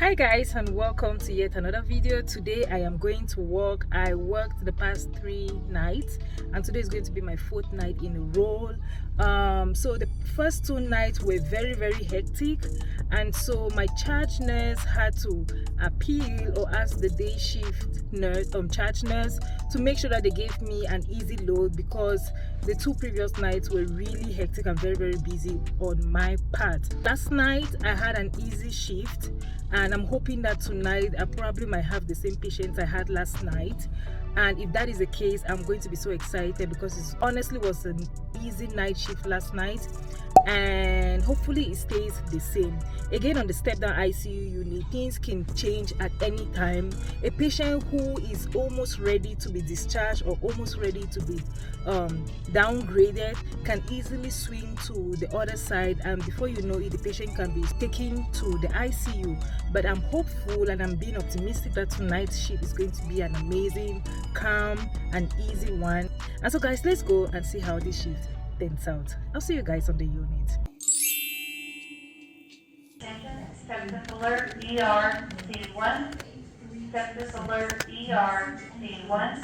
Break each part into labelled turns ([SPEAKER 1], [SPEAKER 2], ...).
[SPEAKER 1] Hi guys, and welcome to yet another video. Today I am going to work. I worked the past 3 nights and today is going to be my 4th night in a row. So the first 2 nights were very hectic, and so my charge nurse had to appeal or ask the day shift nurse, charge nurse, to make sure that they gave me an easy load because the 2 previous nights were really hectic and very busy on my part. Last night I had an easy shift, and I'm hoping that tonight I probably might have the same patients I had last night. And if that is the case, I'm going to be so excited because it honestly was an easy night shift last night, and hopefully it stays the same. Again, on the step-down ICU unit, things can change at any time. A patient who is almost ready to be discharged or almost ready to be downgraded can easily swing to the other side, and before you know it, the patient can be taken to the ICU. But I'm hopeful and I'm being optimistic that tonight's shift is going to be an amazing, calm and easy one. And so guys, let's go and see how this shift turns out. I'll see you guys on the unit.
[SPEAKER 2] Attention, sepsis alert, ER, scene 1. Sepsis alert, ER, scene 1.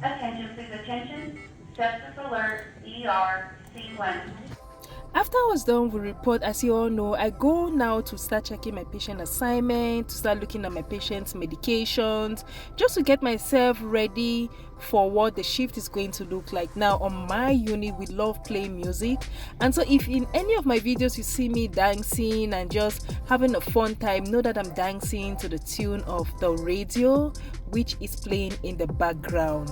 [SPEAKER 2] Attention, please attention. Sepsis alert, ER, scene 1.
[SPEAKER 1] After I was done with report, as you all know, I go now to start checking my patient assignment, to start looking at my patient's medications, just to get myself ready for what the shift is going to look like. Now on my unit, we love playing music, and so if in any of my videos you see me dancing and just having a fun time, know that I'm dancing to the tune of the radio which is playing in the background.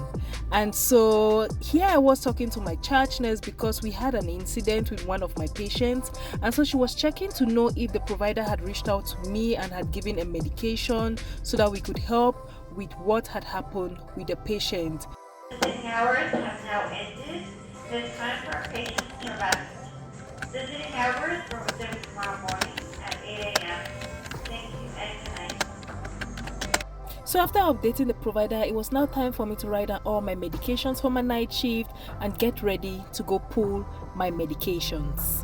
[SPEAKER 1] And so here I was talking to my charge nurse because we had an incident with one of my patients, and so she was checking to know if the provider had reached out to me and had given a medication so that we could help with what had happened with the patient.
[SPEAKER 2] Visiting hours have now ended. It is time for our patients to rest. Visiting hours will resume tomorrow morning at 8 a.m. Thank you and good night.
[SPEAKER 1] So after updating the provider, it was now time for me to write down all my medications for my night shift and get ready to go pull my medications.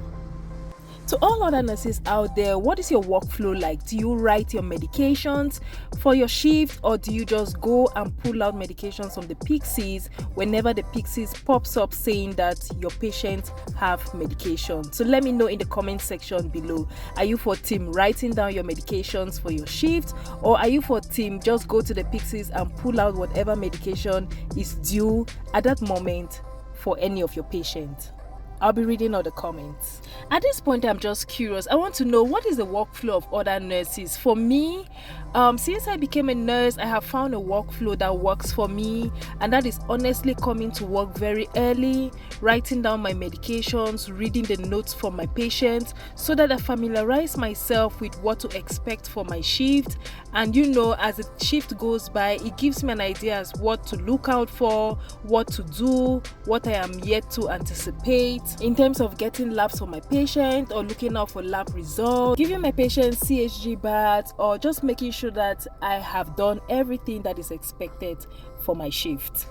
[SPEAKER 1] To all other nurses out there, what is your workflow like? Do you write your medications for your shift, or do you just go and pull out medications from the pixies whenever the pixies pops up saying that your patients have medication? So let me know in the comment section below. Are you for team writing down your medications for your shift, or are you for team just go to the pixies and pull out whatever medication is due at that moment for any of your patients? I'll be reading all the comments. At this point, I'm just curious. I want to know, what is the workflow of other nurses? For me, since I became a nurse, I have found a workflow that works for me, and that is honestly coming to work very early, writing down my medications, reading the notes from my patients so that I familiarize myself with what to expect for my shift. And you know, as the shift goes by, it gives me an idea as what to look out for, what to do, what I am yet to anticipate in terms of getting labs for my patient or looking out for lab results, giving my patient CHG baths, or just making sure that I have done everything that is expected for my shift.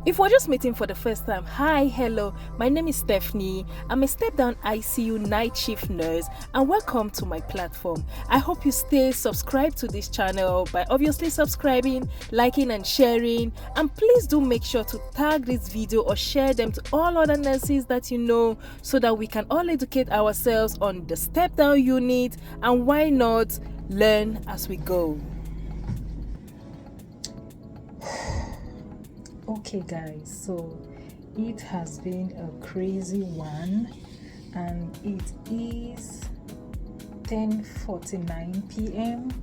[SPEAKER 1] If we're just meeting for the first time, hi, hello, my name is Stephanie. I'm a step-down ICU night shift nurse, and welcome to my platform. I hope you stay subscribed to this channel by obviously subscribing, liking and sharing, and please do make sure to tag this video or share them to all other nurses that you know so that we can all educate ourselves on the step-down unit, and why not learn as we go. Okay guys, so it has been a crazy one, and it is 10:49 p.m.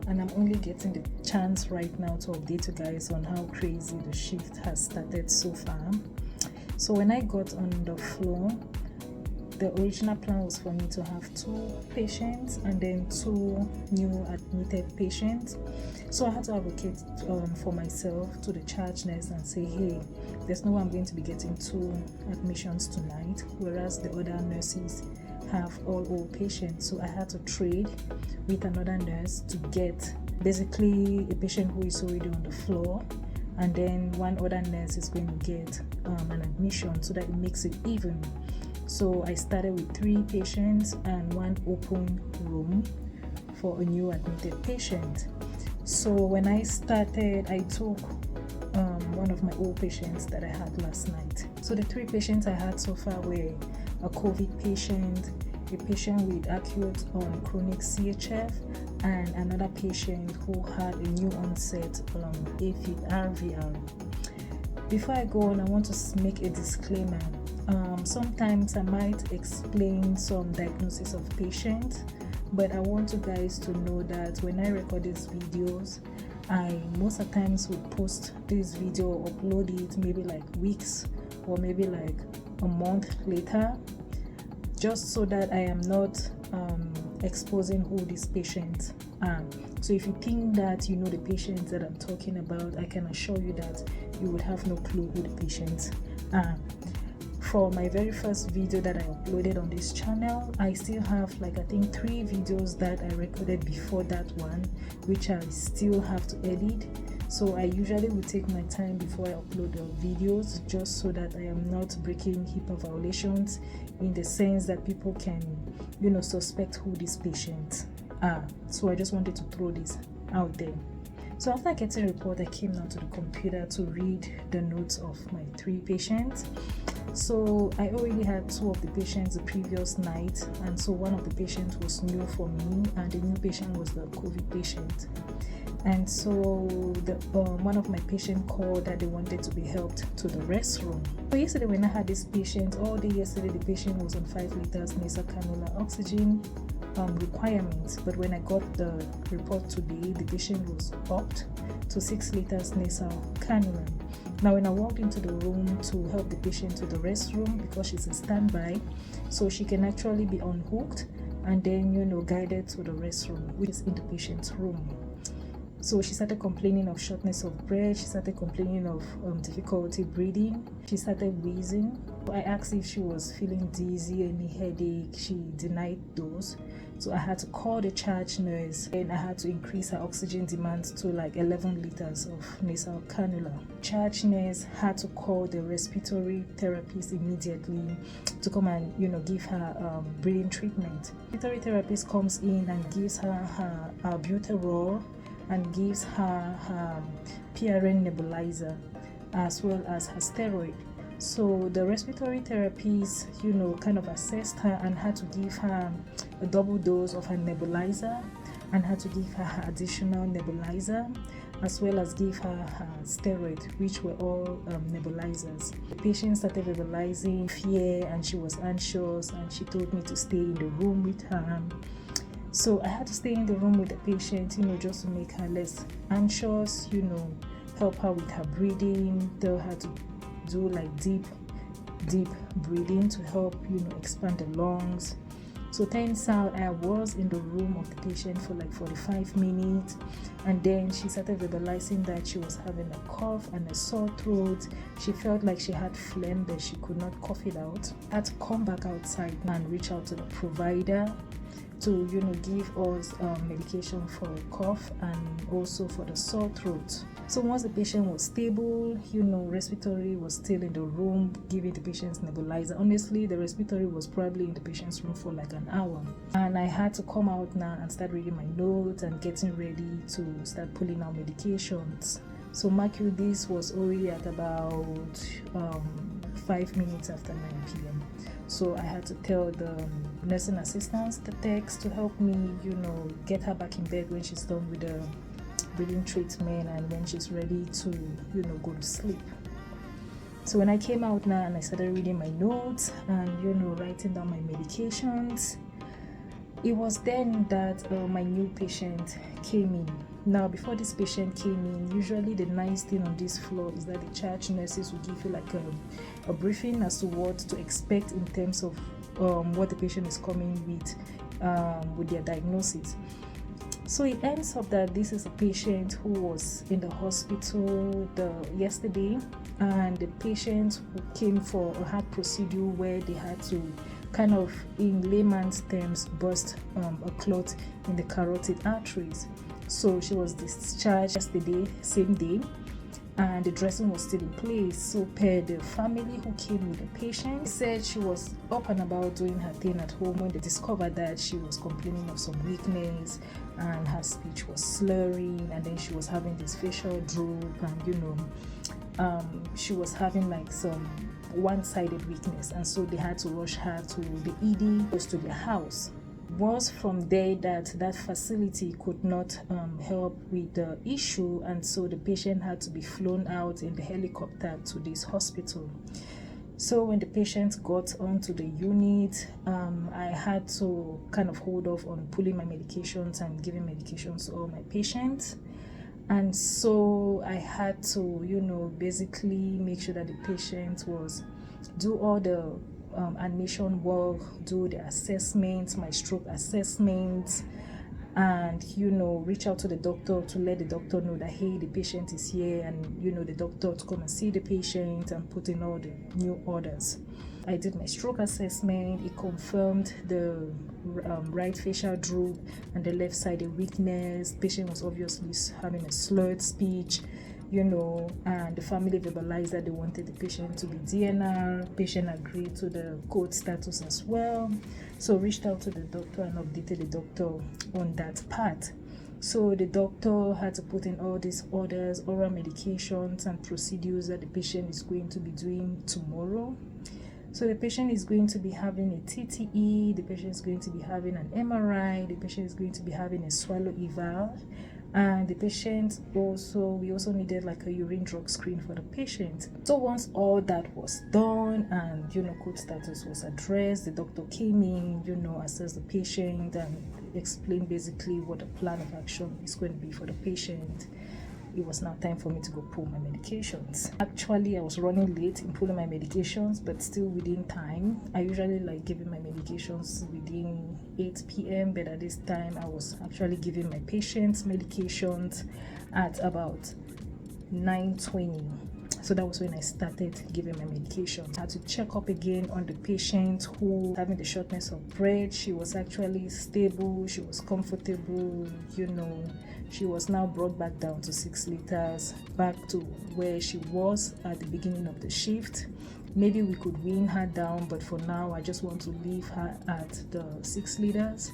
[SPEAKER 1] and I'm only getting the chance right now to update you guys on how crazy the shift has started so far. So when I got on the floor, the original plan was for me to have 2 patients and then 2 new admitted patients. So I had to advocate for myself to the charge nurse and say, hey, there's no way I'm going to be getting 2 admissions tonight, whereas the other nurses have all old patients. So I had to trade with another nurse to get basically a patient who is already on the floor, and then one other nurse is going to get an admission so that it makes it even. So I started with 3 patients and 1 open room
[SPEAKER 3] for a new admitted patient. So when I started, I took one of my old patients that I had last night. So the 3 patients I had so far were a COVID patient, a patient with acute chronic CHF, and another patient who had a new onset RVR. Before I go on, I want to make a disclaimer. Sometimes I might explain some diagnosis of patients, but I want you guys to know that when I record these videos, I most of the times would post this video, upload it maybe like weeks or maybe like a month later, just so that I am not exposing who these patients are. So if you think that you know the patients that I'm talking about, I can assure you that you would have no clue who the patients are. For my very first video that I uploaded on this channel, I still have like I think 3 videos that I recorded before that one, which I still have to edit. So I usually will take my time before I upload the videos, just so that I am not breaking HIPAA violations, in the sense that people can, suspect who these patients are. So I just wanted to throw this out there. So after getting a report, I came down to the computer to read the notes of my 3 patients. So I already had 2 of the patients the previous night, and so one of the patients was new for me, and the new patient was the COVID patient. And so one of my patients called that they wanted to be helped to the restroom. So yesterday when I had this patient, all day yesterday the patient was on 5 liters nasal cannula oxygen requirements, but when I got the report today, the patient was upped to 6 liters nasal cannula. Now when I walked into the room to help the patient to the restroom, because she's a standby, so she can actually be unhooked and then guided to the restroom, which is in the patient's room. So she started complaining of shortness of breath, she started complaining of difficulty breathing, she started wheezing. I asked if she was feeling dizzy, any headache. She denied those. So I had to call the charge nurse, and I had to increase her oxygen demand to like 11 liters of nasal cannula. Charge nurse had to call the respiratory therapist immediately to come and give her breathing treatment. Respiratory therapist comes in and gives her her albuterol and gives her her PRN nebulizer as well as her steroid. So the respiratory therapist, kind of assessed her and had to give her a double dose of her nebulizer, and had to give her her additional nebulizer, as well as give her her steroid, which were all nebulizers. The patient started verbalizing fear, and she was anxious, and she told me to stay in the room with her. So I had to stay in the room with the patient, just to make her less anxious, help her with her breathing, tell her to do like deep breathing to help expand the lungs. So turns out I was in the room of the patient for like 45 minutes, and then she started verbalizing that she was having a cough and a sore throat. She felt like she had phlegm, but she could not cough it out. I had to come back outside and reach out to the provider to give us medication for a cough and also for the sore throat. So once the patient was stable, respiratory was still in the room giving the patient's nebulizer. Honestly, the respiratory was probably in the patient's room for like an hour, and I had to come out now and start reading my notes and getting ready to start pulling out medications. So mark you, this was already at about 5 minutes after 9 p.m. So I had to tell the nursing assistants, the techs, to help me, get her back in bed when she's done with the breathing treatment and when she's ready to, go to sleep. So when I came out now and I started reading my notes and, writing down my medications, it was then that my new patient came in. Now, before this patient came in, usually the nice thing on this floor is that the charge nurses will give you like a briefing as to what to expect in terms of what the patient is coming with their diagnosis. So it ends up that this is a patient who was in the hospital yesterday, and the patient who came for a heart procedure where they had to kind of, in layman's terms, burst a clot in the carotid arteries. So she was discharged yesterday, same day, and the dressing was still in place. So per the family who came with the patient, said she was up and about doing her thing at home when they discovered that she was complaining of some weakness and her speech was slurring, and then she was having this facial droop, and she was having like some one-sided weakness, and so they had to rush her to the ED close to their house. Was from there that facility could not help with the issue, and so the patient had to be flown out in the helicopter to this hospital. So when the patient got onto the unit, I had to kind of hold off on pulling my medications and giving medications to all my patients. And so I had to, basically make sure that the patient do all the admission work, do the assessments, my stroke assessments, and reach out to the doctor to let the doctor know that, hey, the patient is here, and the doctor to come and see the patient and put in all the new orders. I did my stroke assessment. It confirmed the right facial droop and the left sided weakness. The patient was obviously having a slurred speech, and the family verbalized that they wanted the patient to be DNR. Patient agreed to the code status as well. So reached out to the doctor and updated the doctor on that part. So the doctor had to put in all these orders, oral medications and procedures that the patient is going to be doing tomorrow. So the patient is going to be having a TTE, the patient is going to be having an MRI, the patient is going to be having a swallow eval, and the patient we also needed like a urine drug screen for the patient. So once all that was done and code status was addressed, the doctor came in, assessed the patient and explained basically what the plan of action is going to be for the patient. It was now time for me to go pull my medications. Actually, I was running late in pulling my medications, but still within time. I usually like giving my medications within 8 p.m., but at this time I was actually giving my patients medications at about 9:20. So that was when I started giving my medication. I had to check up again on the patient who was having the shortness of breath. She was actually stable, she was comfortable, she was now brought back down to 6 liters, back to where she was at the beginning of the shift. Maybe we could wean her down, but for now I just want to leave her at the 6 liters.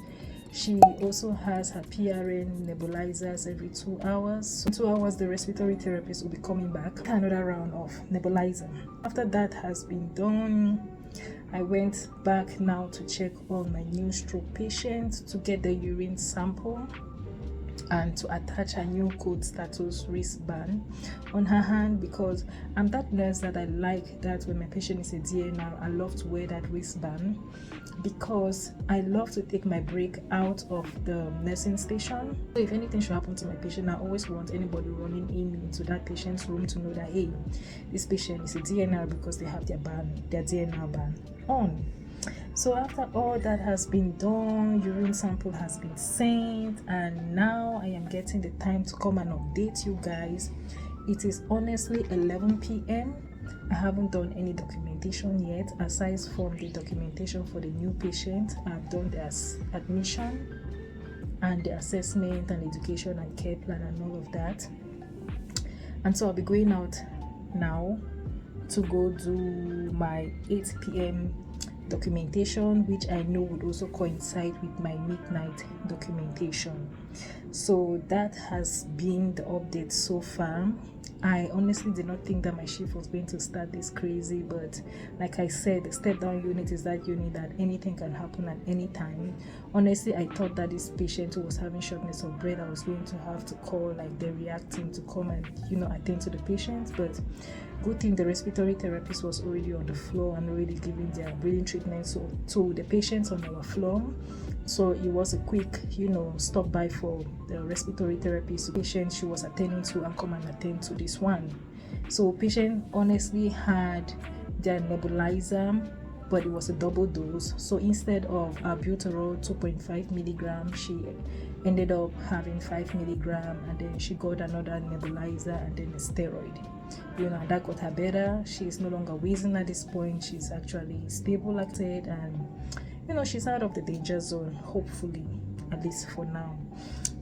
[SPEAKER 3] She also has her PRN nebulizers every 2 hours. So 2 hours, the respiratory therapist will be coming back. Another round of nebulizer. After that has been done, I went back now to check on my new stroke patient to get the urine sample and to attach a new code status wristband on her hand, because I'm that nurse that I like that when my patient is a DNR, I love to wear that wristband because I love to take my break out of the nursing station. So if anything should happen to my patient, I always want anybody running into that patient's room to know that, hey, this patient is a DNR because they have their DNR band on. So after all that has been done, urine sample has been sent, and now I am getting the time to come and update you guys. It is honestly 11 p.m. I haven't done any documentation yet, aside from the documentation for the new patient. I've done the admission and the assessment and education and care plan and all of that. And so I'll be going out now to go do my 8 p.m. documentation, which I know would also coincide with my midnight documentation. So that has been the update so far. I honestly did not think that my shift was going to start this crazy, but like I said, the step-down unit is that unit that anything can happen at any time. Honestly, I thought that this patient who was having shortness of breath, I was going to have to call like the react team to come and attend to the patient, but good thing the respiratory therapist was already on the floor and already giving their breathing treatment to the patients on our floor. So it was a quick, stop by for the respiratory therapist. The patient she was attending to and come and attend to this one. So patient honestly had their nebulizer, but it was a double dose. So instead of albuterol 2.5 milligram, she ended up having 5 milligram, and then she got another nebulizer and then a steroid. That got her better. She's no longer wheezing at this point. She's actually stable acted, and she's out of the danger zone, hopefully, at least for now.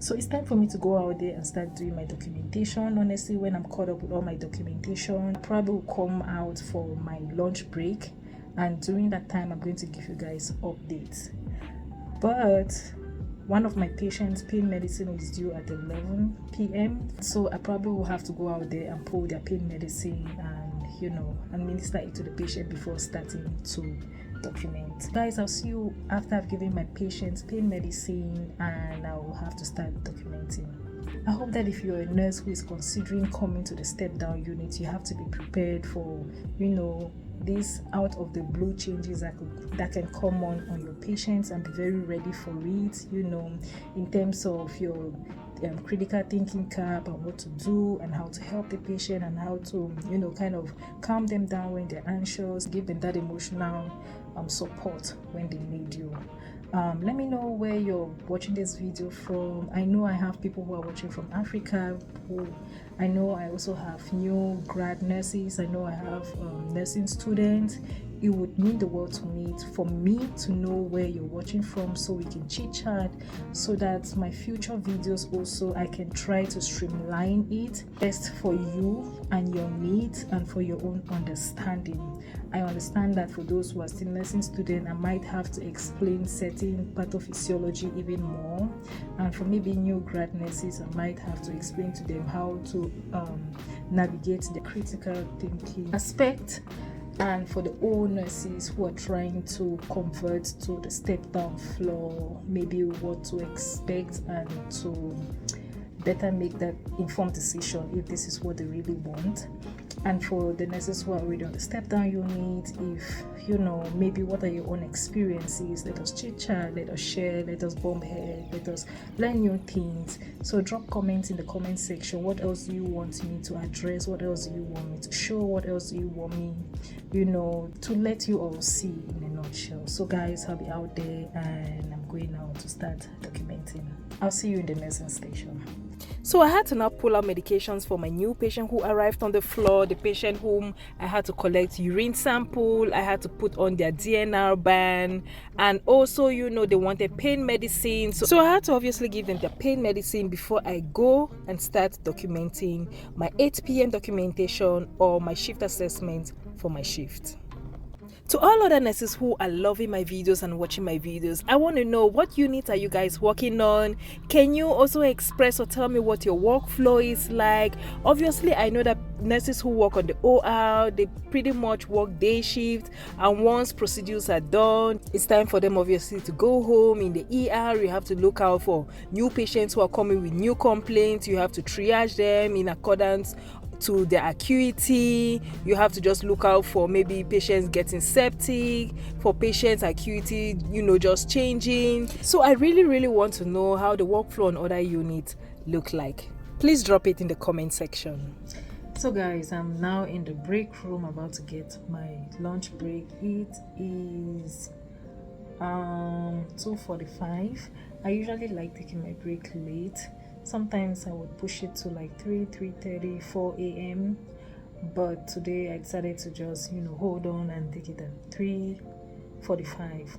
[SPEAKER 3] So it's time for me to go out there and start doing my documentation. Honestly, when I'm caught up with all my documentation, I probably will come out for my lunch break, and during that time I'm going to give you guys updates. But one of my patients' pain medicine is due at 11 p.m. So I probably will have to go out there and pull their pain medicine and, administer it to the patient before starting to document. Guys, I'll see you after I've given my patients pain medicine and I will have to start documenting. I hope that if you're a nurse who is considering coming to the step-down unit, you have to be prepared for, these out of the blue changes that can come on your patients, and be very ready for it, in terms of your critical thinking cap and what to do and how to help the patient and how to, kind of calm them down when they're anxious, give them that emotional support when they need you. Let me know where you're watching this video from. I know I have people who are watching from Africa. I know I also have new grad nurses. I know I have nursing students. It would mean the world to me for me to know where you're watching from, so we can chit chat, so that my future videos also I can try to streamline it best for you and your needs and for your own understanding. I understand that for those who are still nursing students, I might have to explain certain pathophysiology even more, and for maybe new grad nurses, I might have to explain to them how to navigate the critical thinking aspect. And for the old nurses who are trying to convert to the step-down floor, maybe what to expect and to better make that informed decision if this is what they really want. And for the nurses who are already on the step-down unit, if maybe what are your own experiences, let us chit chat, let us share, let us bump head, let us learn new things. So drop comments in the comment section. What else do you want me to address? What else do you want me to show? What else do you want me to let you all see in a nutshell? So guys, I'll be out there and I'm going now to start documenting. I'll see you in the nursing station.
[SPEAKER 1] So I had to now pull out medications for my new patient who arrived on the floor, the patient whom I had to collect urine sample, I had to put on their DNR band, and also, they wanted pain medicine. So I had to obviously give them their pain medicine before I go and start documenting my 8 p.m. documentation or my shift assessment for my shift. To all other nurses who are loving my videos and watching my videos, I want to know, what unit are you guys working on? Can you also express or tell me what your workflow is like? Obviously, I know that nurses who work on the OR, they pretty much work day shift, and once procedures are done, it's time for them obviously to go home. In the ER, you have to look out for new patients who are coming with new complaints. You have to triage them in accordance to their acuity. You have to just look out for maybe patients getting septic, for patients acuity just changing. So I really want to know how the workflow on other units look like. Please drop it in the comment section.
[SPEAKER 3] So guys, I'm now in the break room about to get my lunch break. It is 2:45. I usually like taking my break late. Sometimes I would push it to like 3:30, 4 a.m. But today I decided to just, hold on and take it at 3:45.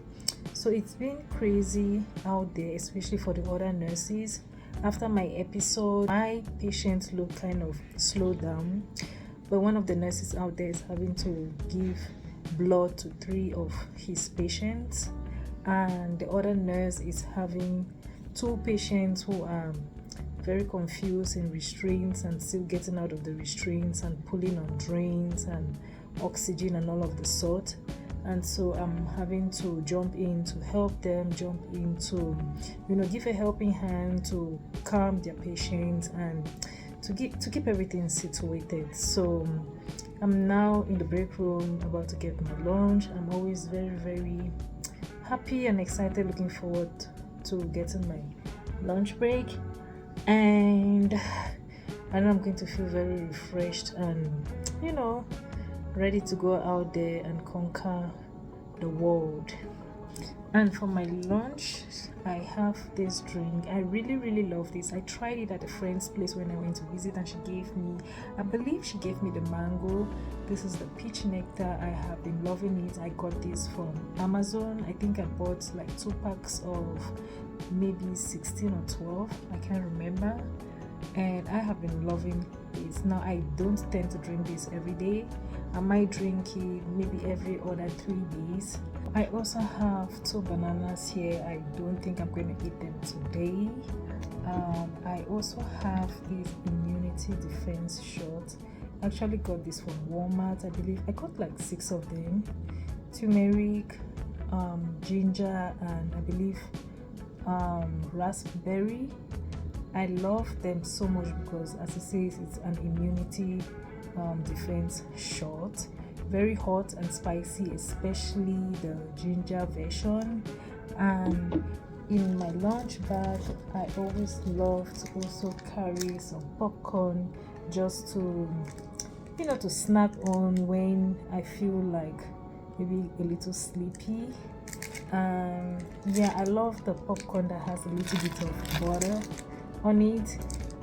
[SPEAKER 3] So it's been crazy out there, especially for the other nurses. After my episode, my patients look kind of slowed down. But one of the nurses out there is having to give blood to 3 of his patients. And the other nurse is having 2 patients who are very confused in restraints and still getting out of the restraints and pulling on drains and oxygen and all of the sort. And so I'm having to jump in to help them, give a helping hand to calm their patients and to keep everything situated. So I'm now in the break room about to get my lunch. I'm always very happy and excited, looking forward to getting my lunch break. And I know I'm going to feel very refreshed and ready to go out there and conquer the world. And for my lunch, I have this drink. I really love this. I tried it at a friend's place when I went to visit, and she gave me, I believe she gave me the mango. This is the peach nectar. I have been loving it. I got this from Amazon. I think I bought like 2 packs of maybe 16 or 12. I can't remember. And I have been loving this. Now I don't tend to drink this every day. I might drink it maybe every other 3 days. I also have 2 bananas here. I don't think I'm going to eat them today. I also have this immunity defense shot. I actually got this from Walmart. I believe I got like 6 of them. Turmeric, ginger, and I believe raspberry. I love them so much because, as it says, it's an immunity defense shot. Very hot and spicy, especially the ginger version. And in my lunch bag, I always love to also carry some popcorn, just to, to snack on when I feel like maybe a little sleepy. Yeah, I love the popcorn that has a little bit of butter on it,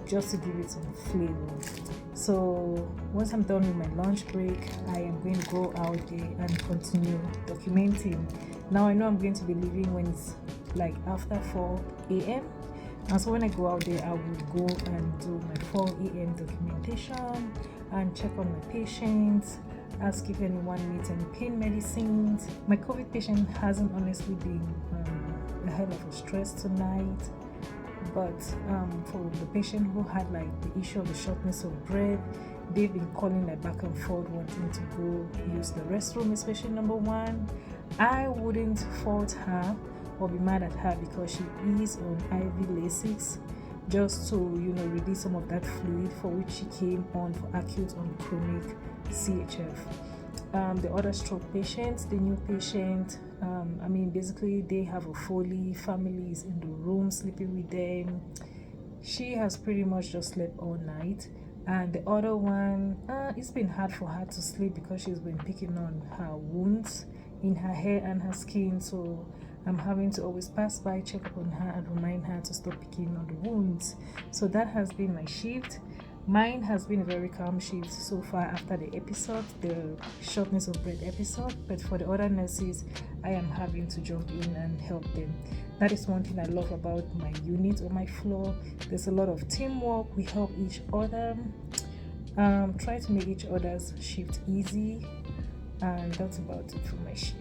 [SPEAKER 3] just to give it some flavor. So once I'm done with my lunch break, I am going to go out there and continue documenting. Now I know I'm going to be leaving when it's like after 4 a.m. And so when I go out there, I will go and do my 4 a.m. documentation and check on my patients, ask if anyone needs any pain medicines. My COVID patient hasn't honestly been a hell of a stress tonight. But for the patient who had like the issue of the shortness of breath, they've been calling like back and forth, wanting to go use the restroom, especially number 1. I wouldn't fault her or be mad at her because she is on IV Lasix, just to release some of that fluid for which she came on for acute and chronic CHF. The other stroke patients, the new patient, basically they have a Foley, family is in the room sleeping with them. She has pretty much just slept all night. And the other one, it's been hard for her to sleep because she's been picking on her wounds in her hair and her skin. So I'm having to always pass by, check up on her, and remind her to stop picking on the wounds. So that has been my shift. Mine has been a very calm shift so far after the episode, the shortness of breath episode, but for the other nurses, I am having to jump in and help them. That is one thing I love about my unit or my floor. There's a lot of teamwork. We help each other, try to make each other's shift easy, and that's about it for my shift.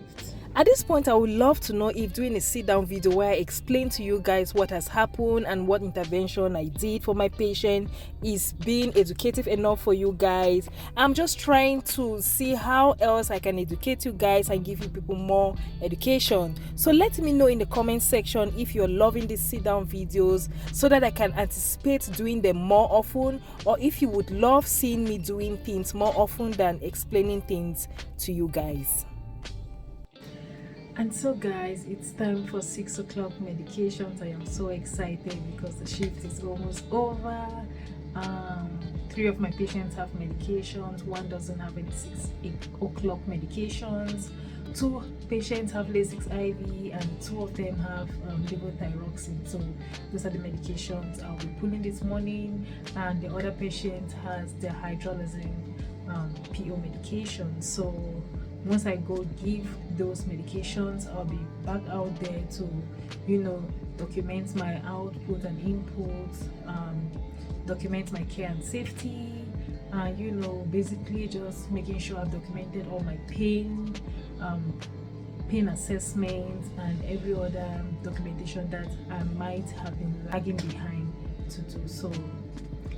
[SPEAKER 1] At this point, I would love to know if doing a sit-down video where I explain to you guys what has happened and what intervention I did for my patient is being educative enough for you guys. I'm just trying to see how else I can educate you guys and give you people more education. So let me know in the comment section if you're loving these sit-down videos so that I can anticipate doing them more often, or if you would love seeing me doing things more often than explaining things to you guys.
[SPEAKER 3] And so guys, it's time for 6 o'clock medications. I am so excited because the shift is almost over. 3 of my patients have medications, 1 doesn't have any 8 o'clock medications. 2 patients have Lasix IV and 2 of them have levothyroxine. So those are the medications I'll be pulling this morning, and the other patient has the hydralazine PO medication. So once I go give those medications, I'll be back out there to, document my output and input, document my care and safety, basically just making sure I've documented all my pain assessments, and every other documentation that I might have been lagging behind to do. So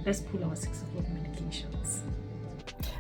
[SPEAKER 3] let's pull our 6 o'clock medications.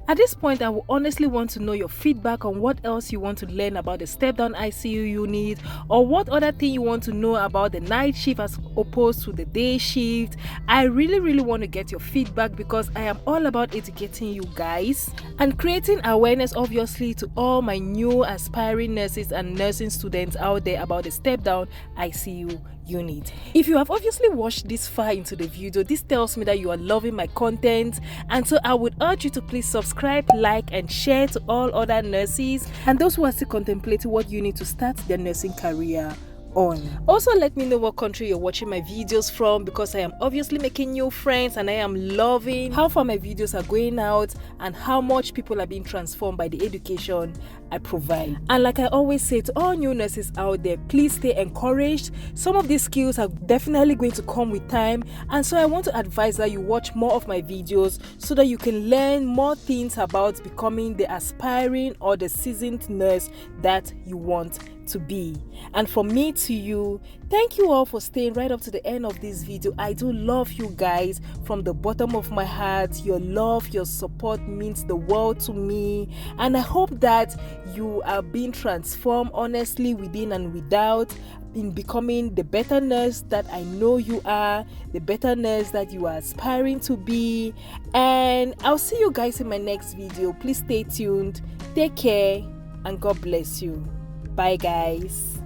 [SPEAKER 1] At this point, I would honestly want to know your feedback on what else you want to learn about the step-down ICU unit, or what other thing you want to know about the night shift as opposed to the day shift. I really want to get your feedback because I am all about educating you guys and creating awareness, obviously, to all my new aspiring nurses and nursing students out there about the step-down ICU unit. If you have obviously watched this far into the video, this tells me that you are loving my content, and so I would urge you to please subscribe subscribe, like and share to all other nurses and those who are still contemplating what you need to start their nursing career on. Also, let me know what country you're watching my videos from, because I am obviously making new friends and I am loving how far my videos are going out and how much people are being transformed by the education I provide. And like I always say to all new nurses out there, please stay encouraged. Some of these skills are definitely going to come with time, and so I want to advise that you watch more of my videos so that you can learn more things about becoming the aspiring or the seasoned nurse that you want to be. And from me to you, thank you all for staying right up to the end of this video. I do love you guys from the bottom of my heart. Your love, your support means the world to me, and I hope that you are being transformed honestly within and without, in becoming the better nurse that I know you are, the better nurse that you are aspiring to be. And I'll see you guys in my next video. Please stay tuned, take care, and God bless you. Bye guys.